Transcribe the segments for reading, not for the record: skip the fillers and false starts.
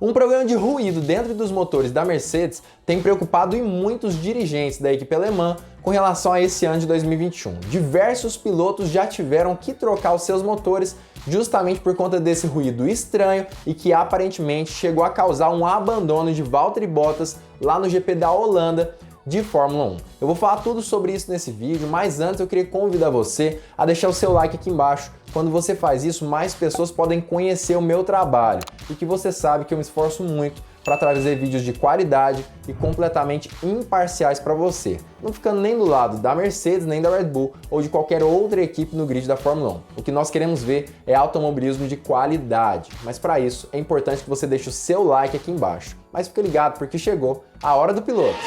Um problema de ruído dentro dos motores da Mercedes tem preocupado e muitos dirigentes da equipe alemã com relação a esse ano de 2021. Diversos pilotos já tiveram que trocar os seus motores justamente por conta desse ruído estranho e que aparentemente chegou a causar um abandono de Valtteri Bottas lá no GP da Holanda de Fórmula 1. Eu vou falar tudo sobre isso nesse vídeo, mas antes eu queria convidar você a deixar o seu like aqui embaixo. Quando você faz isso, mais pessoas podem conhecer o meu trabalho e que você sabe que eu me esforço muito para trazer vídeos de qualidade e completamente imparciais para você, não ficando nem do lado da Mercedes, nem da Red Bull ou de qualquer outra equipe no grid da Fórmula 1. O que nós queremos ver é automobilismo de qualidade, mas para isso é importante que você deixe o seu like aqui embaixo. Mas fica ligado porque chegou a hora do piloto.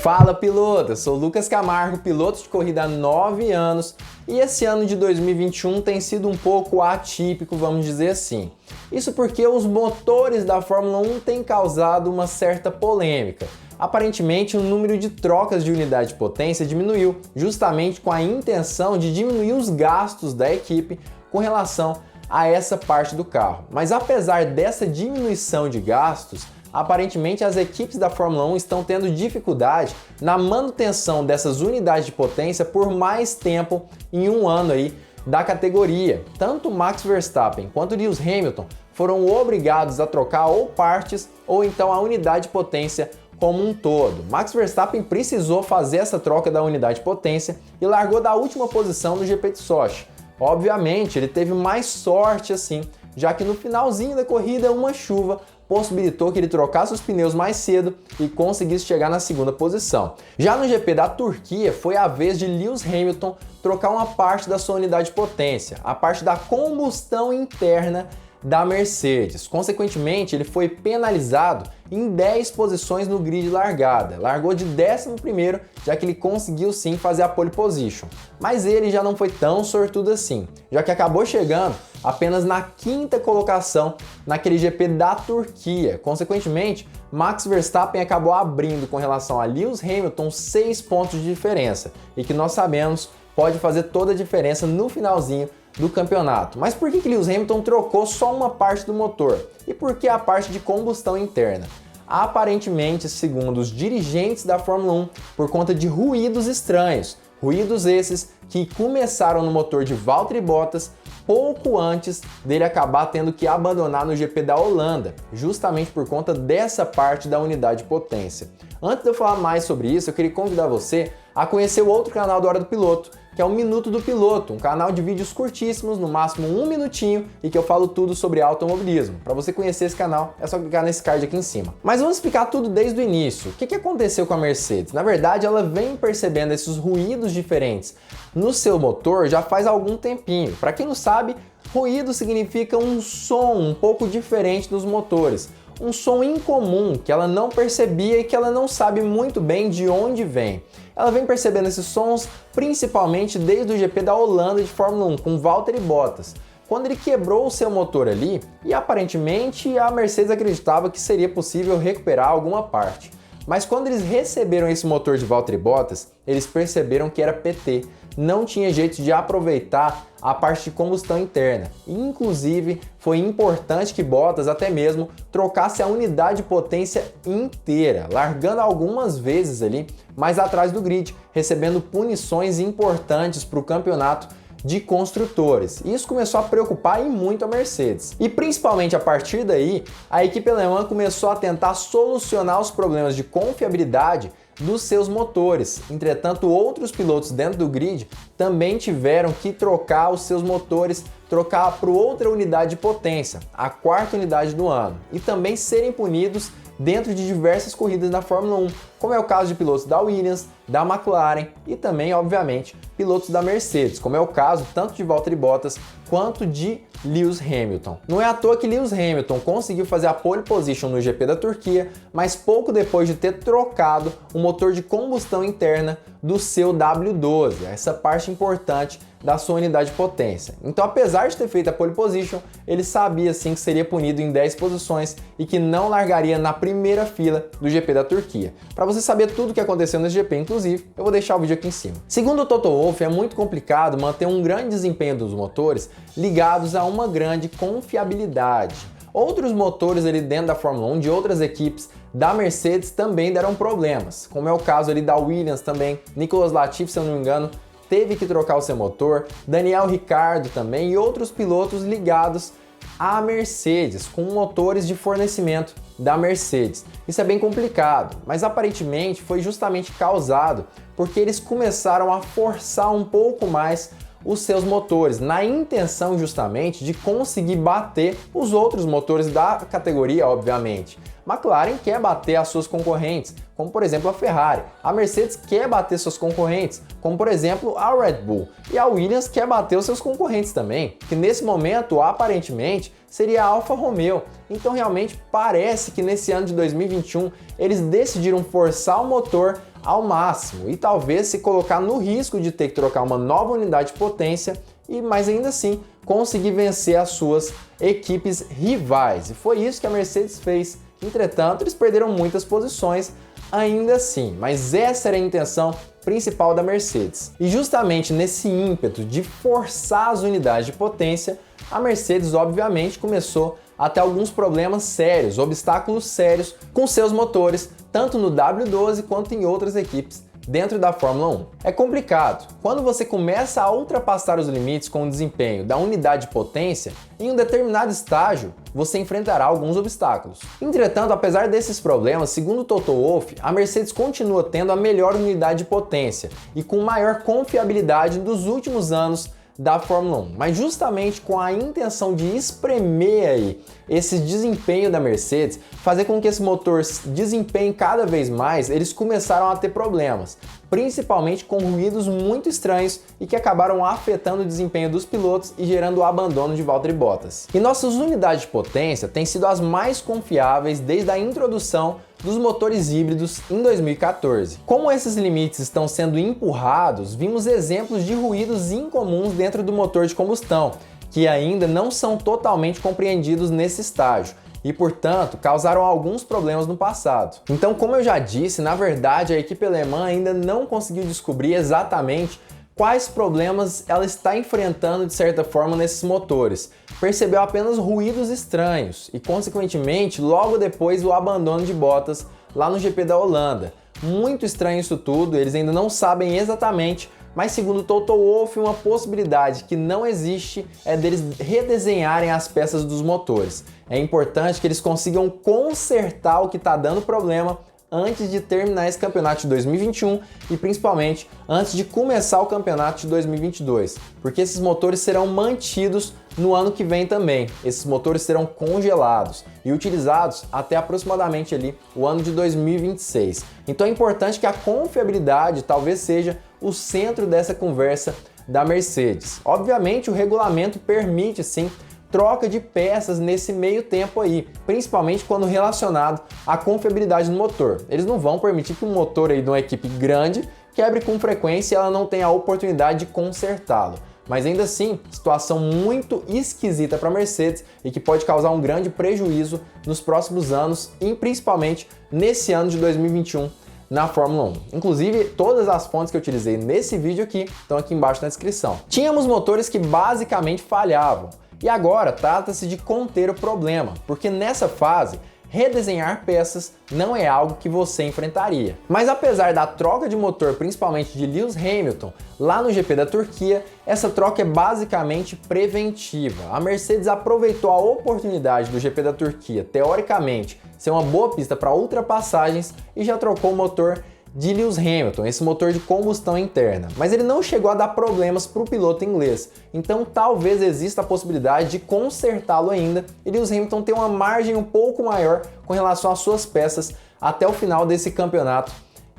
Fala piloto, eu sou o Lucas Camargo, piloto de corrida há 9 anos e esse ano de 2021 tem sido um pouco atípico, vamos dizer assim. Isso porque os motores da Fórmula 1 têm causado uma certa polêmica. Aparentemente, o número de trocas de unidade de potência diminuiu, justamente com a intenção de diminuir os gastos da equipe com relação a essa parte do carro. Mas apesar dessa diminuição de gastos, aparentemente as equipes da Fórmula 1 estão tendo dificuldade na manutenção dessas unidades de potência por mais tempo em um ano aí da categoria. Tanto Max Verstappen quanto Lewis Hamilton foram obrigados a trocar ou partes ou então a unidade de potência como um todo. Max Verstappen precisou fazer essa troca da unidade de potência e largou da última posição no GP de Sochi. Obviamente, ele teve mais sorte assim, já que no finalzinho da corrida uma chuva possibilitou que ele trocasse os pneus mais cedo e conseguisse chegar na segunda posição. Já no GP da Turquia, foi a vez de Lewis Hamilton trocar uma parte da sua unidade de potência, a parte da combustão interna da Mercedes. Consequentemente, ele foi penalizado em 10 posições no grid largada. Largou de 11º, já que ele conseguiu sim fazer a pole position. Mas ele já não foi tão sortudo assim, já que acabou chegando apenas na 5ª colocação naquele GP da Turquia. Consequentemente, Max Verstappen acabou abrindo com relação a Lewis Hamilton 6 pontos de diferença, e que nós sabemos pode fazer toda a diferença no finalzinho do campeonato. Mas por que Lewis Hamilton trocou só uma parte do motor? E por que a parte de combustão interna? Aparentemente, segundo os dirigentes da Fórmula 1, por conta de ruídos estranhos. Ruídos esses que começaram no motor de Valtteri Bottas pouco antes dele acabar tendo que abandonar no GP da Holanda, justamente por conta dessa parte da unidade de potência. Antes de eu falar mais sobre isso, eu queria convidar você a conhecer o outro canal da Hora do Piloto, que é o Minuto do Piloto, um canal de vídeos curtíssimos, no máximo 1 minutinho, e que eu falo tudo sobre automobilismo. Para você conhecer esse canal, é só clicar nesse card aqui em cima. Mas vamos explicar tudo desde o início. O que aconteceu com a Mercedes? Na verdade, ela vem percebendo esses ruídos diferentes no seu motor já faz algum tempinho. Para quem não sabe, ruído significa um som um pouco diferente dos motores. Um som incomum que ela não percebia e que ela não sabe muito bem de onde vem. Ela vem percebendo esses sons principalmente desde o GP da Holanda de Fórmula 1 com Valtteri Bottas, quando ele quebrou o seu motor ali e aparentemente a Mercedes acreditava que seria possível recuperar alguma parte. Mas quando eles receberam esse motor de Valtteri Bottas, eles perceberam que era PT, não tinha jeito de aproveitar a parte de combustão interna. Inclusive, foi importante que Bottas até mesmo trocasse a unidade de potência inteira, largando algumas vezes ali mais atrás do grid, recebendo punições importantes para o campeonato de construtores. E isso começou a preocupar e muito a Mercedes. E principalmente a partir daí, a equipe alemã começou a tentar solucionar os problemas de confiabilidade dos seus motores. Entretanto, outros pilotos dentro do grid também tiveram que trocar os seus motores, trocar para outra unidade de potência, a 4ª unidade do ano, e também serem punidos dentro de diversas corridas da Fórmula 1, como é o caso de pilotos da Williams, da McLaren e também, obviamente, pilotos da Mercedes, como é o caso tanto de Valtteri Bottas quanto de Lewis Hamilton. Não é à toa que Lewis Hamilton conseguiu fazer a pole position no GP da Turquia, mas pouco depois de ter trocado o motor de combustão interna do seu W12, essa parte importante da sua unidade de potência. Então, apesar de ter feito a pole position, ele sabia sim que seria punido em 10 posições e que não largaria na primeira fila do GP da Turquia. Para você saber tudo o que aconteceu nesse GP, inclusive, eu vou deixar o vídeo aqui em cima. Segundo o Toto Wolff, é muito complicado manter um grande desempenho dos motores ligados a uma grande confiabilidade. Outros motores ali dentro da Fórmula 1 de outras equipes da Mercedes também deram problemas, como é o caso ali da Williams também. Nicolas Latifi, se eu não me engano, teve que trocar o seu motor, Daniel Ricciardo também e outros pilotos ligados à Mercedes, com motores de fornecimento da Mercedes. Isso é bem complicado, mas aparentemente foi justamente causado porque eles começaram a forçar um pouco mais os seus motores, na intenção justamente de conseguir bater os outros motores da categoria, obviamente. McLaren quer bater as suas concorrentes, como por exemplo a Ferrari. A Mercedes quer bater suas concorrentes, como por exemplo a Red Bull. E a Williams quer bater os seus concorrentes também, que nesse momento aparentemente seria a Alfa Romeo. Então realmente parece que nesse ano de 2021 eles decidiram forçar o motor ao máximo e talvez se colocar no risco de ter que trocar uma nova unidade de potência mas ainda assim conseguir vencer as suas equipes rivais. E foi isso que a Mercedes fez. Entretanto, eles perderam muitas posições ainda assim, mas essa era a intenção principal da Mercedes. E justamente nesse ímpeto de forçar as unidades de potência, a Mercedes obviamente começou a ter alguns problemas sérios, obstáculos sérios com seus motores, tanto no W12 quanto em outras equipes dentro da Fórmula 1. É complicado. Quando você começa a ultrapassar os limites com o desempenho da unidade de potência, em um determinado estágio, você enfrentará alguns obstáculos. Entretanto, apesar desses problemas, segundo Toto Wolff, a Mercedes continua tendo a melhor unidade de potência e com maior confiabilidade dos últimos anos da Fórmula 1, mas justamente com a intenção de espremer aí esse desempenho da Mercedes, fazer com que esse motor desempenhe cada vez mais, eles começaram a ter problemas, principalmente com ruídos muito estranhos e que acabaram afetando o desempenho dos pilotos e gerando o abandono de Valtteri Bottas. E nossas unidades de potência têm sido as mais confiáveis desde a introdução dos motores híbridos em 2014. Como esses limites estão sendo empurrados, vimos exemplos de ruídos incomuns dentro do motor de combustão, que ainda não são totalmente compreendidos nesse estágio e, portanto, causaram alguns problemas no passado. Então, como eu já disse, na verdade a equipe alemã ainda não conseguiu descobrir exatamente quais problemas ela está enfrentando de certa forma nesses motores. Percebeu apenas ruídos estranhos e, consequentemente, logo depois o abandono de Bottas lá no GP da Holanda. Muito estranho isso tudo, eles ainda não sabem exatamente, mas segundo Toto Wolff, uma possibilidade que não existe é deles redesenharem as peças dos motores. É importante que eles consigam consertar o que está dando problema antes de terminar esse campeonato de 2021 e principalmente antes de começar o campeonato de 2022, porque esses motores serão mantidos no ano que vem também. Esses motores serão congelados e utilizados até aproximadamente ali o ano de 2026. Então é importante que a confiabilidade talvez seja o centro dessa conversa da Mercedes. Obviamente o regulamento permite sim troca de peças nesse meio tempo aí, principalmente quando relacionado à confiabilidade do motor. Eles não vão permitir que um motor aí de uma equipe grande quebre com frequência e ela não tenha a oportunidade de consertá-lo. Mas ainda assim, situação muito esquisita para a Mercedes e que pode causar um grande prejuízo nos próximos anos e principalmente nesse ano de 2021 na Fórmula 1. Inclusive, todas as fontes que eu utilizei nesse vídeo aqui estão aqui embaixo na descrição. Tínhamos motores que basicamente falhavam. E agora trata-se de conter o problema, porque nessa fase, redesenhar peças não é algo que você enfrentaria. Mas apesar da troca de motor, principalmente de Lewis Hamilton, lá no GP da Turquia, essa troca é basicamente preventiva. A Mercedes aproveitou a oportunidade do GP da Turquia, teoricamente, ser uma boa pista para ultrapassagens e já trocou o motor de Lewis Hamilton, esse motor de combustão interna, mas ele não chegou a dar problemas para o piloto inglês, então talvez exista a possibilidade de consertá-lo ainda e Lewis Hamilton ter uma margem um pouco maior com relação às suas peças até o final desse campeonato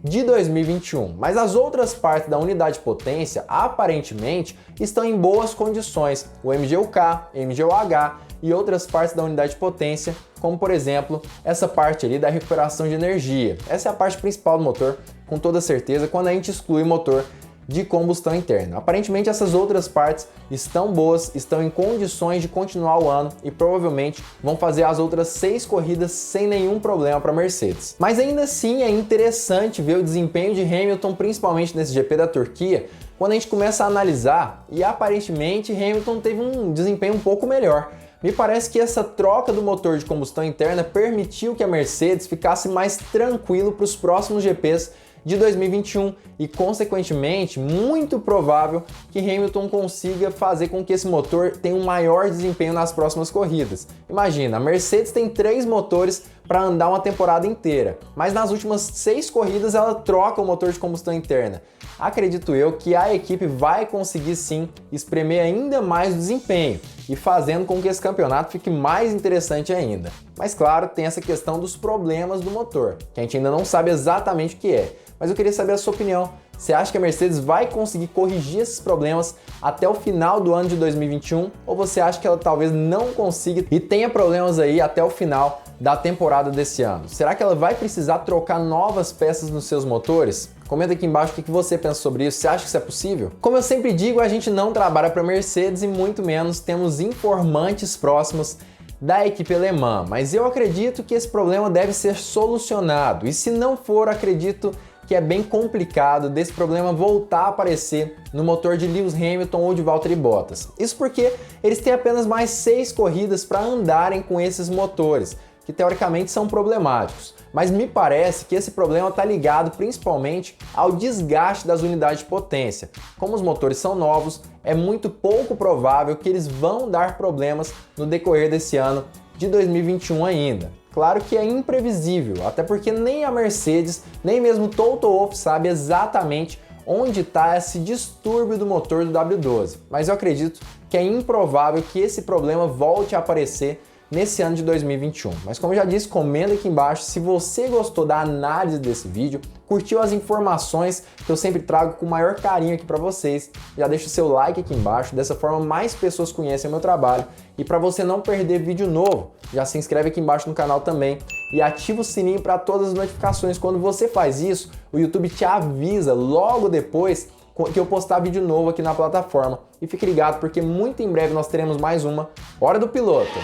de 2021. Mas as outras partes da unidade de potência aparentemente estão em boas condições, o MGU-K, MGU-H e outras partes da unidade de potência, como por exemplo essa parte ali da recuperação de energia. Essa é a parte principal do motor, com toda certeza, quando a gente exclui o motor de combustão interna. Aparentemente essas outras partes estão boas, estão em condições de continuar o ano e provavelmente vão fazer as outras 6 corridas sem nenhum problema para a Mercedes. Mas ainda assim é interessante ver o desempenho de Hamilton, principalmente nesse GP da Turquia, quando a gente começa a analisar e aparentemente Hamilton teve um desempenho um pouco melhor. Me parece que essa troca do motor de combustão interna permitiu que a Mercedes ficasse mais tranquilo para os próximos GPs de 2021 e, consequentemente, muito provável que Hamilton consiga fazer com que esse motor tenha um maior desempenho nas próximas corridas. Imagina, a Mercedes tem 3 motores para andar uma temporada inteira, mas nas últimas 6 corridas ela troca o motor de combustão interna. Acredito eu que a equipe vai conseguir sim espremer ainda mais o desempenho e fazendo com que esse campeonato fique mais interessante ainda. Mas claro, tem essa questão dos problemas do motor, que a gente ainda não sabe exatamente o que é. Mas eu queria saber a sua opinião. Você acha que a Mercedes vai conseguir corrigir esses problemas até o final do ano de 2021? Ou você acha que ela talvez não consiga e tenha problemas aí até o final da temporada desse ano? Será que ela vai precisar trocar novas peças nos seus motores? Comenta aqui embaixo o que você pensa sobre isso. Você acha que isso é possível? Como eu sempre digo, a gente não trabalha para a Mercedes e muito menos temos informantes próximos da equipe alemã, mas eu acredito que esse problema deve ser solucionado. E se não for, acredito que é bem complicado desse problema voltar a aparecer no motor de Lewis Hamilton ou de Valtteri Bottas. Isso porque eles têm apenas mais 6 corridas para andarem com esses motores, que teoricamente são problemáticos. Mas me parece que esse problema está ligado principalmente ao desgaste das unidades de potência. Como os motores são novos, é muito pouco provável que eles vão dar problemas no decorrer desse ano de 2021 ainda. Claro que é imprevisível, até porque nem a Mercedes, nem mesmo Toto Wolff sabe exatamente onde está esse distúrbio do motor do W12. Mas eu acredito que é improvável que esse problema volte a aparecer nesse ano de 2021. Mas como eu já disse, comenta aqui embaixo se você gostou da análise desse vídeo, curtiu as informações que eu sempre trago com o maior carinho aqui para vocês. Já deixa o seu like aqui embaixo, dessa forma mais pessoas conhecem o meu trabalho. E para você não perder vídeo novo, já se inscreve aqui embaixo no canal também e ativa o sininho para todas as notificações. Quando você faz isso, o YouTube te avisa logo depois que eu postar vídeo novo aqui na plataforma. E fique ligado porque muito em breve nós teremos mais uma Hora do Piloto.